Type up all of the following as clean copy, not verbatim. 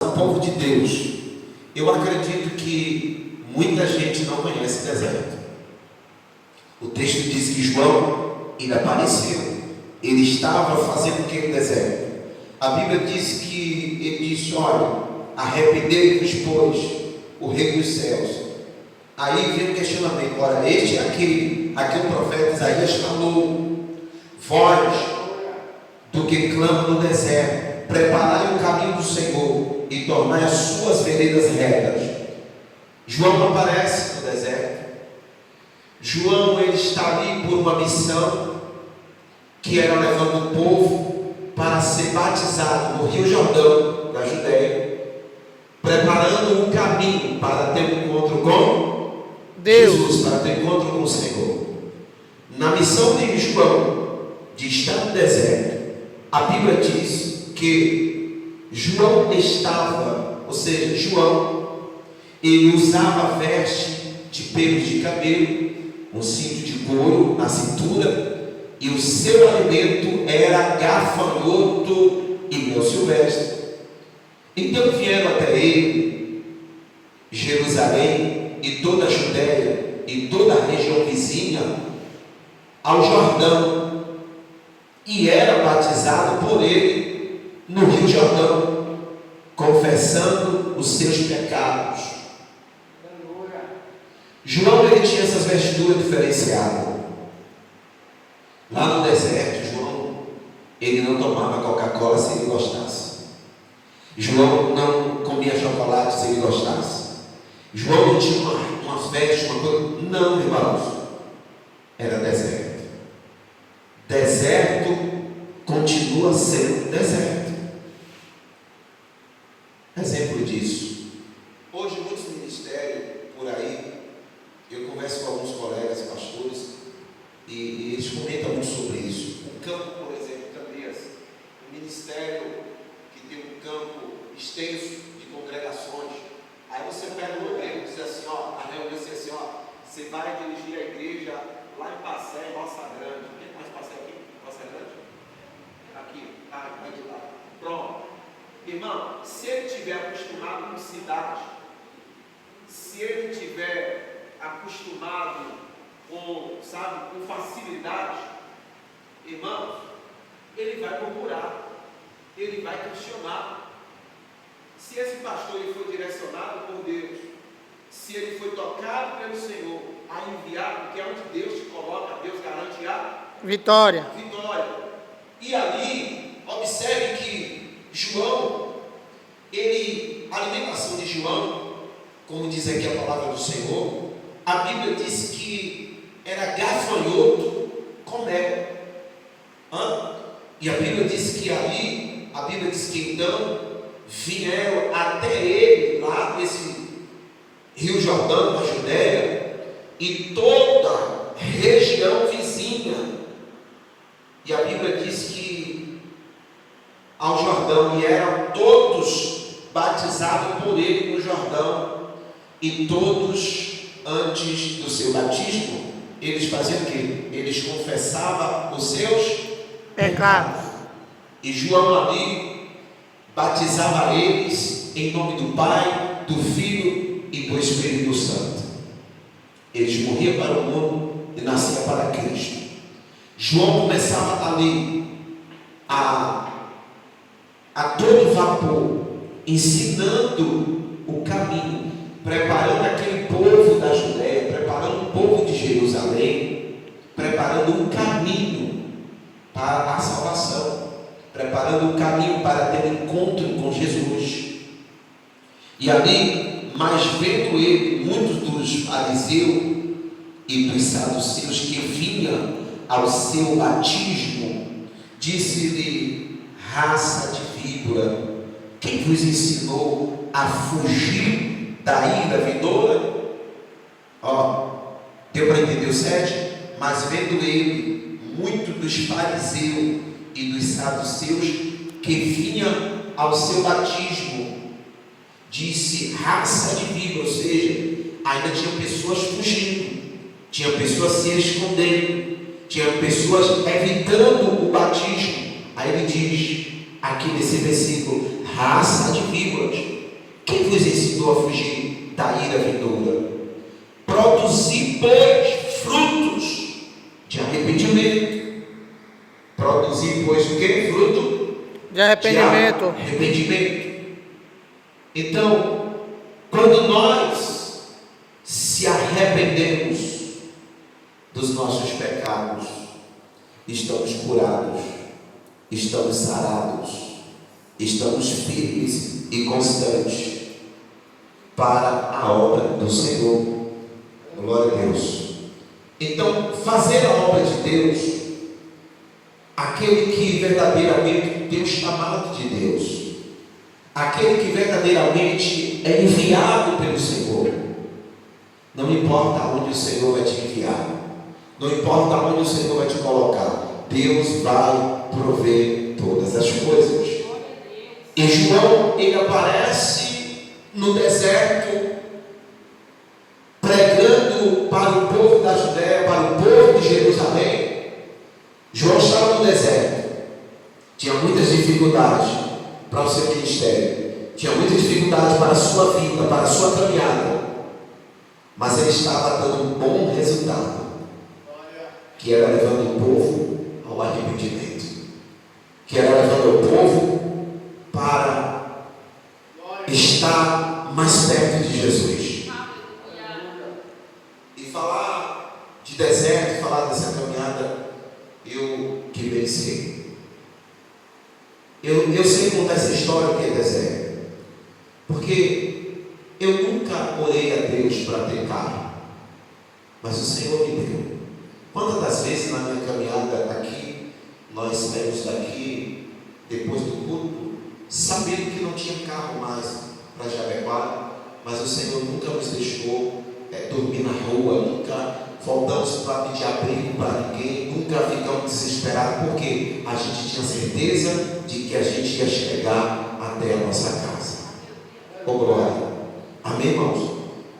O povo de Deus, eu acredito que muita gente não conhece o deserto. O texto diz que João, ele apareceu, ele estava fazendo o que no deserto? A Bíblia diz que ele disse: olha, arrependei-vos, pois, o Rei dos céus. Aí vem o questionamento: ora, este é aquele a quem o profeta Isaías falou: voz do que clama no deserto, preparai o caminho do Senhor e tornai as suas veredas retas. João aparece no deserto. João, ele está ali por uma missão, que era levando o povo para ser batizado no Rio Jordão, na Judéia, preparando um caminho para ter um encontro com Deus, Jesus, para ter um encontro com o Senhor. Na missão de João, de estar no deserto, a Bíblia diz que João estava, ou seja, João, ele usava veste de pelos de cabelo, um cinto de couro na cintura, e o seu alimento era gafanhoto e mel silvestre. Então vieram até ele, Jerusalém e toda a Judéia e toda a região vizinha ao Jordão, e era batizado por ele no Rio Jordão, confessando os seus pecados. João, ele tinha essas vestiduras diferenciadas. Lá no deserto, João, ele não tomava Coca-Cola se ele gostasse. João não comia chocolate se ele gostasse. João não tinha umas vestes, uma coisa. Não, irmãos. Era deserto. Deserto continua sendo deserto. Exemplo disso. Hoje, muitos ministérios por aí, eu converso com alguns colegas pastores e eles comentam muito sobre isso. O campo, por exemplo, Campinas, um ministério que tem um campo extenso de congregações. Aí você pega um obreiro e diz assim, ó, a reunião diz assim, ó, você vai dirigir a igreja lá em Passé, em Roça Grande. Quem mais Passé aqui? Roça Grande? Aqui, vai de lá. Pronto. Irmão, se ele estiver acostumado com cidade, se ele estiver acostumado com, sabe, com facilidade, irmãos, ele vai murmurar, ele vai questionar. Se esse pastor ele foi direcionado por Deus, se ele foi tocado pelo Senhor a enviar, porque é onde Deus te coloca, Deus garante a vitória. E ali, observe que João, a alimentação de João, como diz aqui a palavra do Senhor, a Bíblia diz que era gafanhoto com mel. E a Bíblia diz que ali, a Bíblia diz que então vieram até ele, lá nesse Rio Jordão, na Judéia, e toda a região vizinha. E a Bíblia diz que ao Jordão, e eram todos batizados por ele no Jordão, e todos, antes do seu batismo, eles faziam o quê? Eles confessavam os seus pecados. E João ali batizava eles em nome do Pai, do Filho e do Espírito Santo. Eles morriam para o mundo e nasciam para Cristo. João começava ali a todo vapor, ensinando o caminho, preparando aquele povo da Judéia, preparando o povo de Jerusalém, preparando um caminho para a salvação, preparando um caminho para ter um encontro com Jesus. E ali, mas vendo ele, muitos dos fariseus e dos saduceus que vinham ao seu batismo, disse-lhe: raça de víbora, quem vos ensinou a fugir da ira vindoura? Deu para entender o 7? Mas vendo ele, muito dos fariseus e dos saduceus que vinham ao seu batismo, disse: raça de víbora, ou seja, ainda tinha pessoas fugindo, tinha pessoas se escondendo, tinha pessoas evitando o batismo. Aí ele diz, aqui nesse versículo, raça de víboras, Quem vos ensinou a fugir da ira vindoura? Produzi, pois, frutos de arrependimento. Produzi, pois, o que? Fruto De arrependimento. de arrependimento. Então, quando nós se arrependemos dos nossos pecados, estamos curados, estamos sarados, estamos firmes e constantes para a obra do Senhor. Glória a Deus. Então, fazer a obra de Deus, aquele que verdadeiramente tem o chamado de Deus, aquele que verdadeiramente é enviado pelo Senhor, não importa onde o Senhor vai te enviar, não importa onde o Senhor vai te colocar, Deus vai prover todas as coisas. E João, ele aparece no deserto, pregando para o povo da Judéia, para o povo de Jerusalém. João estava no deserto, tinha muitas dificuldades para o seu ministério, tinha muitas dificuldades para a sua vida, para a sua caminhada, mas ele estava dando um bom resultado, que era levando o povo ao arrependimento, que era levando o povo para estar mais perto de Jesus. E falar de deserto, falar dessa caminhada, eu que bem sei. Eu sei contar essa história que é deserto, porque eu nunca orei a Deus para ter carro, mas o Senhor me deu. Quantas das vezes na minha caminhada aqui, nós saímos daqui depois do culto, sabendo que não tinha carro mais para Jabequara, mas o Senhor nunca nos deixou dormir na rua, nunca faltamos para pedir abrigo para ninguém, nunca ficamos desesperados, porque a gente tinha certeza de que a gente ia chegar até a nossa casa. Oh glória! Amém, irmãos?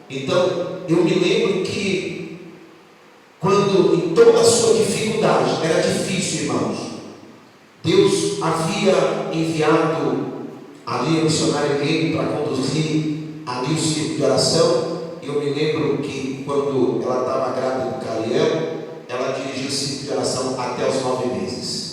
Então, eu me lembro que quando em toda a sua dificuldade, era difícil, irmãos, Deus havia enviado ali a missionária Gayle para conduzir ali o círculo de oração. Eu me lembro que quando ela estava grávida do Cariel, ela dirigiu o círculo de oração até os 9 meses.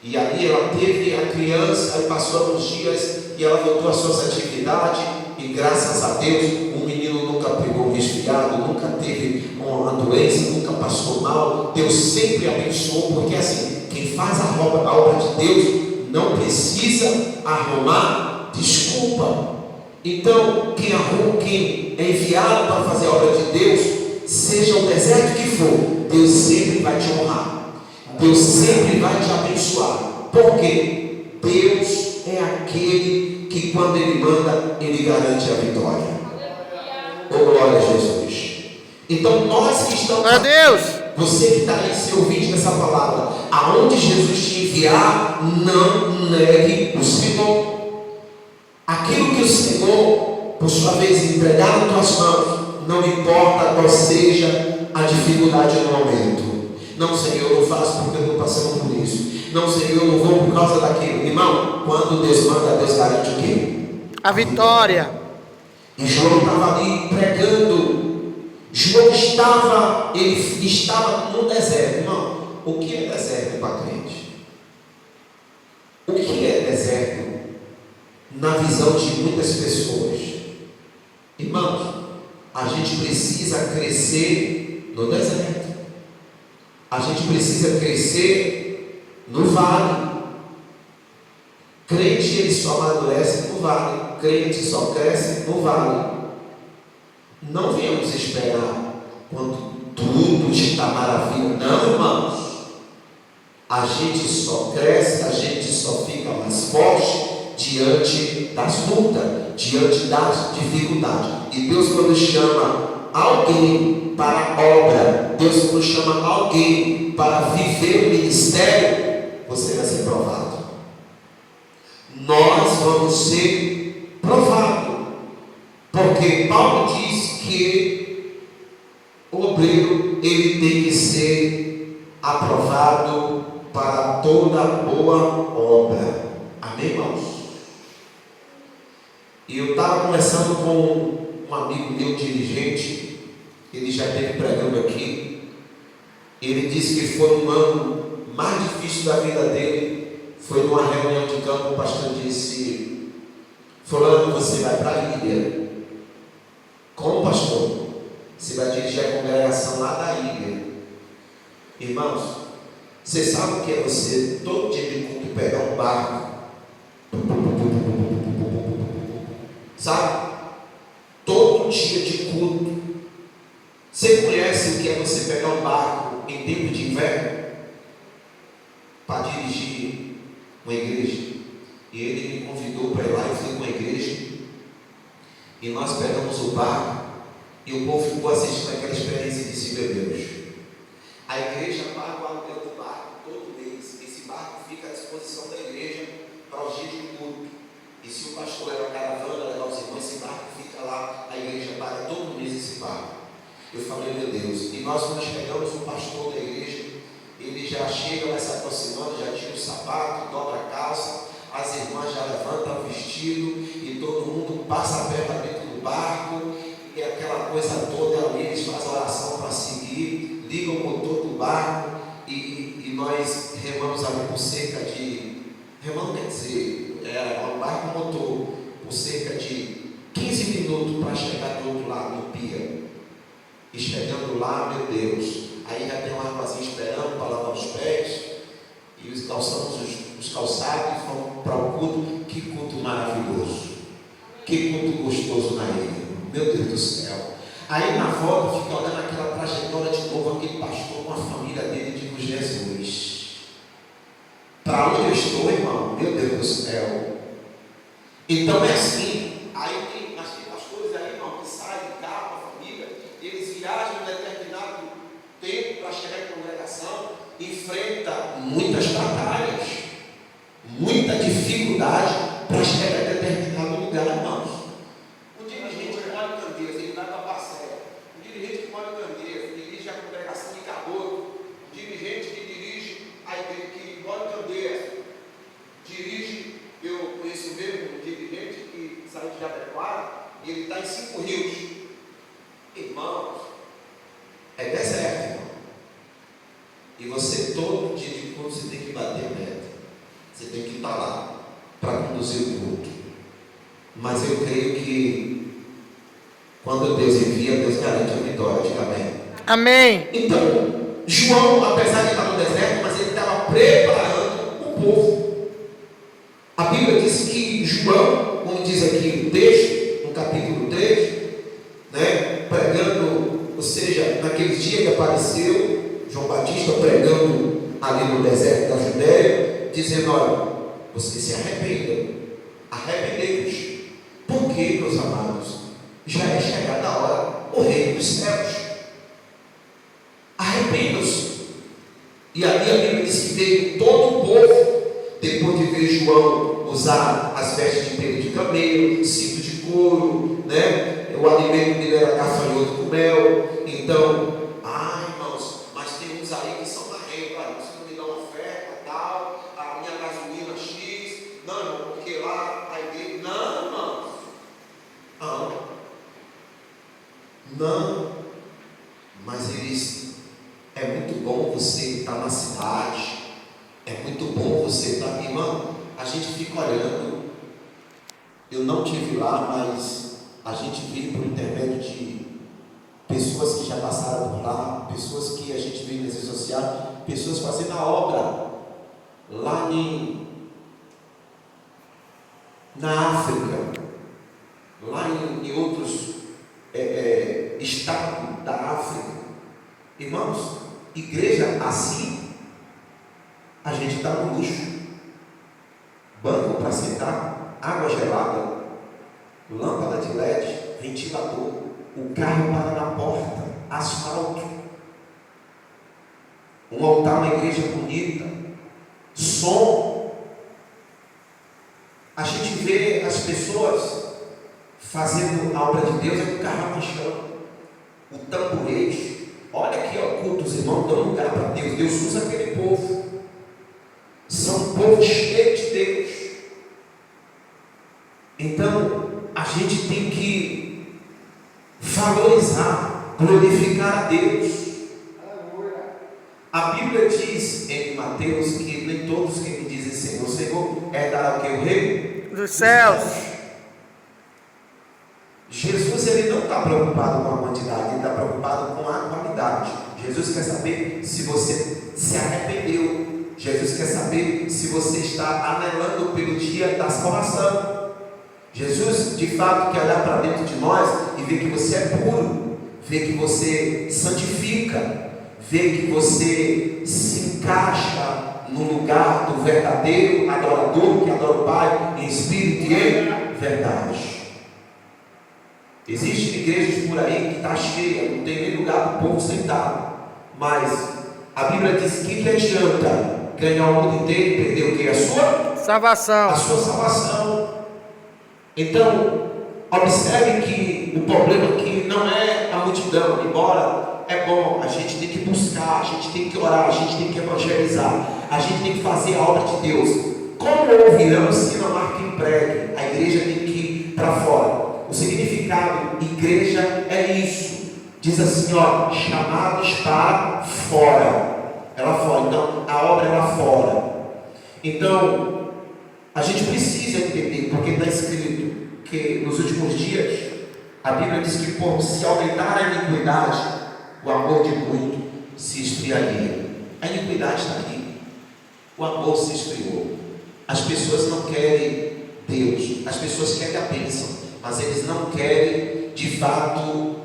E ali ela teve a criança, aí passou alguns dias e ela voltou às suas atividades. E graças a Deus, o menino nunca pegou um resfriado, nunca teve uma doença, nunca passou mal. Deus sempre abençoou, porque assim, quem faz a obra de Deus não precisa arrumar desculpa. Então, quem é enviado para fazer a obra de Deus, seja o deserto que for, Deus sempre vai te honrar, Deus sempre vai te abençoar, porque Deus é aquele que quando Ele manda, Ele garante a vitória. Oh glória a Jesus. Então nós que estamos aqui, você que está aí se ouvindo dessa palavra, aonde Jesus te enviar, não negue o Senhor. Aquilo que o Senhor, por sua vez, entregar nas tuas mãos, não importa qual seja a dificuldade no momento. Não, Senhor, eu não faço porque eu estou passando por isso. Não, Senhor, eu não vou por causa daquilo. Irmão, quando Deus manda, Deus garante o quê? A vitória. E João estava ali pregando. João estava no deserto. Irmão, o que é deserto para crente? O que é deserto na visão de muitas pessoas? Irmãos, a gente precisa crescer no deserto. A gente precisa crescer no vale. Crente, ele só amadurece no vale. Crente só cresce no vale. Não venhamos esperar quando tudo está maravilha. Não, irmãos. A gente só cresce, a gente só fica mais forte diante das lutas, diante das dificuldades. E Deus, quando chama alguém para a obra, Deus, quando chama alguém para viver o ministério, você vai ser provado. Nós vamos ser provados, porque Paulo diz que o obreiro, ele tem que ser aprovado para toda boa obra. Amém, irmãos? E eu estava conversando com um amigo meu, dirigente, ele já esteve pregando aqui. Ele disse que foi um ano mais difícil da vida dele. Foi numa reunião de campo, o pastor disse: fulano, você vai para a ilha. Como, pastor? Você vai dirigir a congregação lá da ilha. Irmãos, você sabe o que é você todo dia de culto pegar um barco? Sabe? Todo dia de culto. Você conhece o que é você pegar um barco em tempo de inverno para dirigir uma igreja? E ele me convidou para ir lá, eu fui com a igreja e nós pegamos o barco e o povo ficou assistindo aquela experiência e disse: meu Deus, a igreja paga o aluguel do barco todo mês. Esse barco fica à disposição da igreja para os dias de culto. E se o pastor era caravana, levar os irmãos, esse barco fica lá, a igreja paga todo mês esse barco. Eu falei: meu Deus. E nós, quando chegamos, o pastor da igreja, ele já chega, vai se aproximando, já tira o sapato, dobra a calça, as irmãs já levantam o vestido e todo mundo passa perto dentro do barco, e aquela coisa toda ali, eles fazem a oração para seguir, ligam o motor do barco e nós remamos ali por cerca de, remamos quer dizer, era um barco motor, por cerca de 15 minutos para chegar do outro lado, no pia. E chegando lá, meu Deus, aí já tem uma águazinha esperando para lavar os pés, e os calçamos os calçados e fomos para o culto. Que culto maravilhoso, que culto gostoso na ilha, meu Deus do céu. Aí na volta, fica olhando aquela trajetória de novo, aquele pastor com a família dele, digo: Jesus, para onde eu estou, irmão? Meu Deus do céu. Então é assim. Aí tem pastores aí, irmão, que saem de carro com a família, eles viajam um determinado tempo para chegar em congregação, enfrenta muitas batalhas, muita dificuldade para chegar em determinado lugar, irmãos. Um dirigente que mora em Candeias, ele vai para Passéia. Um dirigente que mora em Candeias, dirige a congregação de Cardoso. Um dirigente que dirige a igreja, que mora em Candeias, dirige, eu conheço mesmo um dirigente que saiu de Japecoara e ele está em 5 Rios. Irmãos, é deserto, irmão. E você, todo dia de culto, você tem que bater meta. Você tem que estar lá para conduzir o culto. Mas eu creio que quando Deus envia, Deus garante a vitória. Diga amém. Amém. Então, João, apesar de estar no deserto, mas ele estava preparando o povo. A Bíblia diz que João, como diz aqui no texto, no capítulo 3, né, pregando, ou seja, naqueles dias que apareceu João Batista pregando ali no deserto da Judéia, dizendo: olha, vocês se arrependam, arrependei-vos, porque, meus amados, já é chegada a hora, o reino dos céus. Arrependam-se. E ali a Bíblia diz que veio todo o povo, depois de ver João usar as vestes de pelo de camelo, cinto de couro, né? O alimento dele era gafanhoto com mel. Então, irmãos, mas tem uns aí que são marrentos. Olha, você não me dá uma oferta, tal, a minha gasolina X. Não, irmão, porque lá a igreja. Não, irmãos. Não. Mas eles. É muito bom você estar na cidade. É muito bom você estar. Irmão, a gente fica olhando. Eu não estive lá, mas a gente vive por intermédio de pessoas que já passaram por lá, pessoas que a gente vê nas redes sociais, pessoas fazendo a obra lá na África, lá em outros estados da África. Irmãos, igreja assim, a gente está no luxo, banco para sentar, água gelada, lâmpada de LED, ventilador, o carro para na porta, asfalto, um altar na igreja bonita, som. A gente vê as pessoas fazendo a obra de Deus com o carro no chão, o tamborete. Olha aqui, ó, cultos, irmãos, dão lugar para Deus. Deus usa aquele povo. São um povo cheio de Deus. Então, a gente tem que valorizar, glorificar a Deus. A Bíblia diz em Mateus que nem todos que me dizem Senhor, Senhor, herdará o que? O reino Dos céus. Jesus, ele não está preocupado com a quantidade, ele está preocupado com a qualidade. Jesus quer saber se você se arrependeu. Jesus quer saber se você está anelando pelo dia da salvação. Jesus, de fato, quer olhar para dentro de nós e ver que você é puro, ver que você santifica, ver que você se encaixa no lugar do verdadeiro adorador, que adora o Pai em espírito e em verdade. Existem igrejas por aí que está cheia, não tem nem lugar para o povo sentar. Mas a Bíblia diz que adianta ganhar o mundo inteiro e perder o que? A sua Salvação. A sua salvação. Então, observe que o problema aqui não é a multidão, embora é bom, a gente tem que buscar, a gente tem que orar, a gente tem que evangelizar, a gente tem que fazer a obra de Deus. Como ouvirão se não há quem pregue? A igreja tem que ir para fora. O significado igreja é isso. Diz assim, ó, chamados para fora. É lá fora. Então, a obra é lá fora. Então, a gente precisa entender, porque está escrito que nos últimos dias, a Bíblia diz que por se aumentar a iniquidade, o amor de muito se esfriaria. A iniquidade está aqui. O amor se esfriou. As pessoas não querem Deus. As pessoas querem a bênção, mas eles não querem, de fato,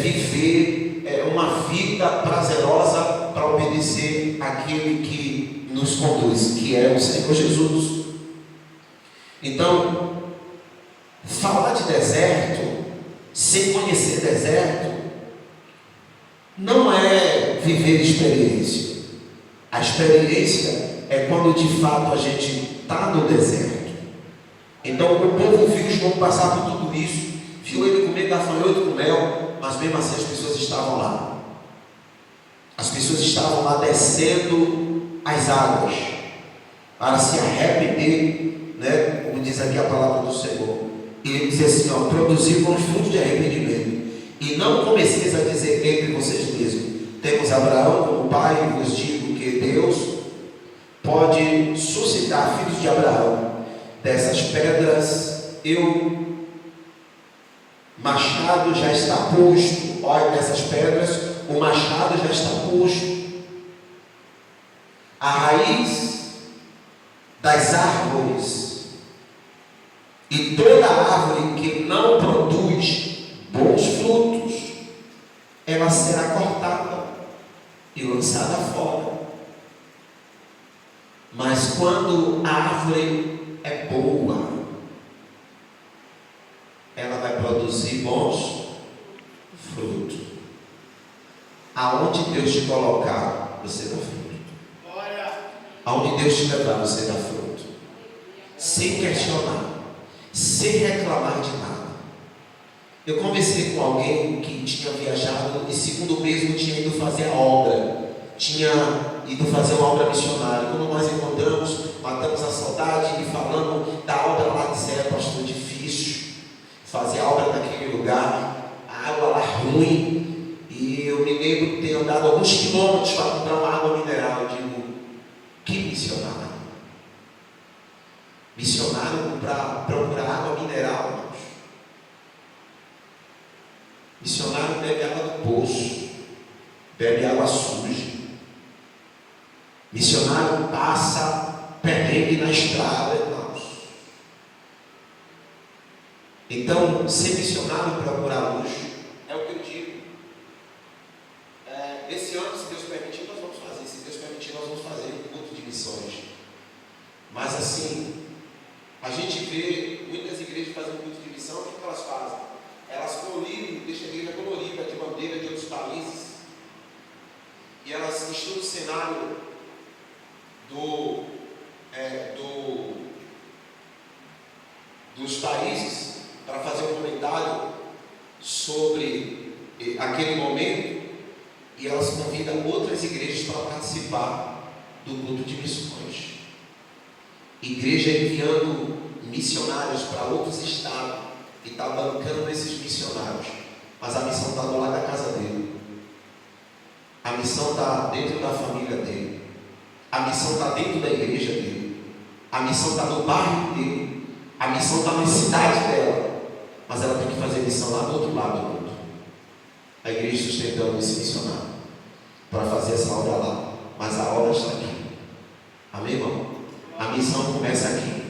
viver uma vida prazerosa para obedecer aquele que nos conduz, que é o Senhor Jesus. Então, falar de deserto, sem conhecer deserto, não é viver experiência. A experiência é quando de fato a gente está no deserto. Então o povo viu João passar por tudo isso, viu ele comer gafanhoto com mel, mas mesmo assim as pessoas estavam lá. As pessoas estavam lá descendo as águas para se arrepender, né? Como diz aqui a palavra do Senhor. E ele diz assim, ó, produzir com os frutos de arrependimento. E não comeceis a dizer entre vocês mesmos, temos Abraão como pai, e vos digo que Deus pode suscitar filhos de Abraão. Dessas pedras, machado já está posto. Olha, dessas pedras, o machado já está posto. A raiz das árvores, e toda árvore que não produz bons frutos, ela será cortada e lançada fora. Mas quando a árvore é boa, ela vai produzir bons frutos. Aonde Deus te colocar, você dá fruto. Aonde Deus te levar, você dá fruto. Sem questionar, sem reclamar de nada. Eu conversei com alguém que tinha viajado e segundo mesmo tinha ido fazer a obra. Tinha ido fazer uma obra missionária. Quando nós encontramos, matamos a saudade e falamos da obra lá, disseram, pastor, difícil fazer a obra naquele lugar, a água lá ruim, e eu me lembro de ter andado alguns quilômetros para comprar uma água mineral. Eu digo, que missionário? Missionário para procurar água mineral, irmãos. Missionário bebe água do poço, bebe água suja. Missionário passa perrengue na estrada, irmãos. Então, ser missionário procurar luz é o que eu digo. Esse ano, se Deus permitir, nós vamos fazer. Se Deus permitir, nós vamos fazer um culto de missões. Mas assim, a gente vê muitas igrejas fazendo culto de missão. O que elas fazem? Elas colorim, deixam a igreja colorida de bandeira de outros países. E elas estudam o cenário dos países para fazer um comentário sobre aquele momento, e elas convidam outras igrejas para participar do culto de missões. Igreja enviando missionários para outros estados e está bancando esses missionários, mas a missão está do lado da casa dele, a missão está dentro da família dele, a missão está dentro da igreja dele, a missão está no bairro dele, a missão está na cidade dela, mas ela tem que fazer missão lá do outro lado do mundo. A igreja sustentando esse missionário para fazer essa obra lá, mas a obra está aqui. Amém, irmão? A missão começa aqui.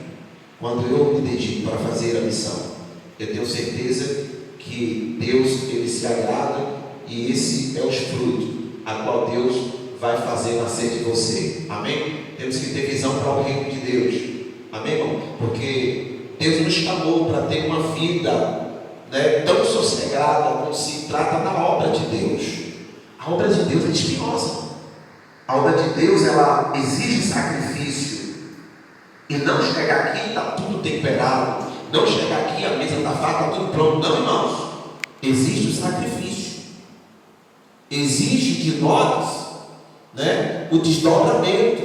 Quando eu me dedico para fazer a missão, eu tenho certeza que Deus, ele se agrada, e esse é os frutos a qual Deus vai fazer nascer de você. Amém? Temos que ter visão para o reino de Deus. Amém, irmão? Porque Deus nos chamou para ter uma vida, né, tão sossegada como se trata da obra de Deus. A obra de Deus é espinhosa. A obra de Deus, ela exige sacrifício. E não chegar aqui está tudo temperado, não chegar aqui a mesa está farta, está tudo pronto. Não, irmãos, exige o sacrifício, exige de nós, né, o desdobramento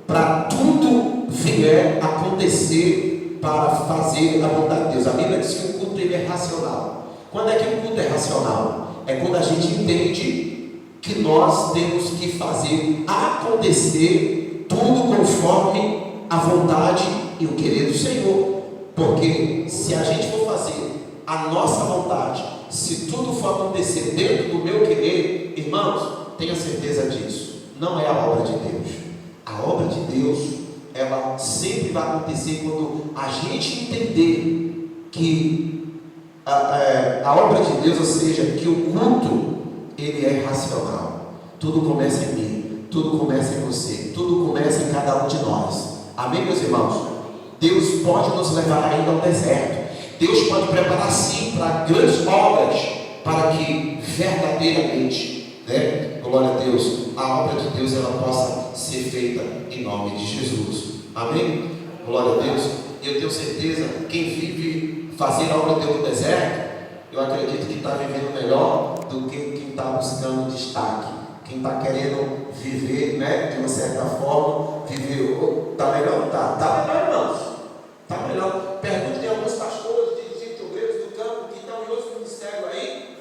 para tudo vier acontecer para fazer a vontade de Deus. A Bíblia diz que o culto ele é racional. Quando é que o culto é racional? É quando a gente entende que nós temos que fazer acontecer tudo conforme a vontade e o querer do Senhor. Porque se a gente for fazer a nossa vontade, se tudo for acontecer dentro do meu querer, irmãos, tenha certeza disso, não é a obra de Deus. A obra de Deus, ela sempre vai acontecer quando a gente entender que a obra de Deus, ou seja, que o culto ele é racional. Tudo começa em mim, tudo começa em você, tudo começa em cada um de nós. Amém, meus irmãos? Deus pode nos levar ainda ao deserto. Deus pode preparar sim para grandes obras, para que verdadeiramente, né, glória a Deus, a obra de Deus ela possa ser feita em nome de Jesus. Amém? Glória a Deus. E eu tenho certeza, quem vive fazer a obra de Deus no deserto, eu acredito que está vivendo melhor do que quem está buscando destaque. Quem está querendo viver, né, de uma certa forma, viver, está melhor ou não está? Está melhor, irmãos. Está melhor. Pergunte a alguns pastores, dirigentes, obreiros do campo que estão em outro ministério aí.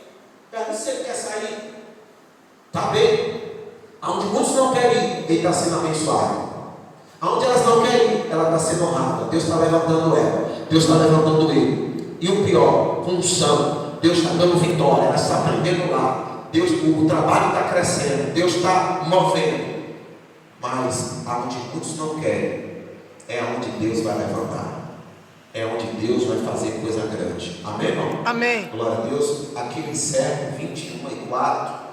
Pergunte se ele quer sair. Está bem? Aonde muitos não querem ir, ele está sendo abençoado. Aonde elas não querem ir, ela está sendo honrada. Deus está levantando ela. Deus está levantando ele. E o pior, com unção. Deus está dando vitória. Ela está aprendendo lá. Deus, o trabalho está crescendo, Deus está movendo, mas aonde muitos não querem, é onde Deus vai levantar, é onde Deus vai fazer coisa grande. Amém, irmão? Amém. Glória a Deus. Aqui eu encerro 21:04.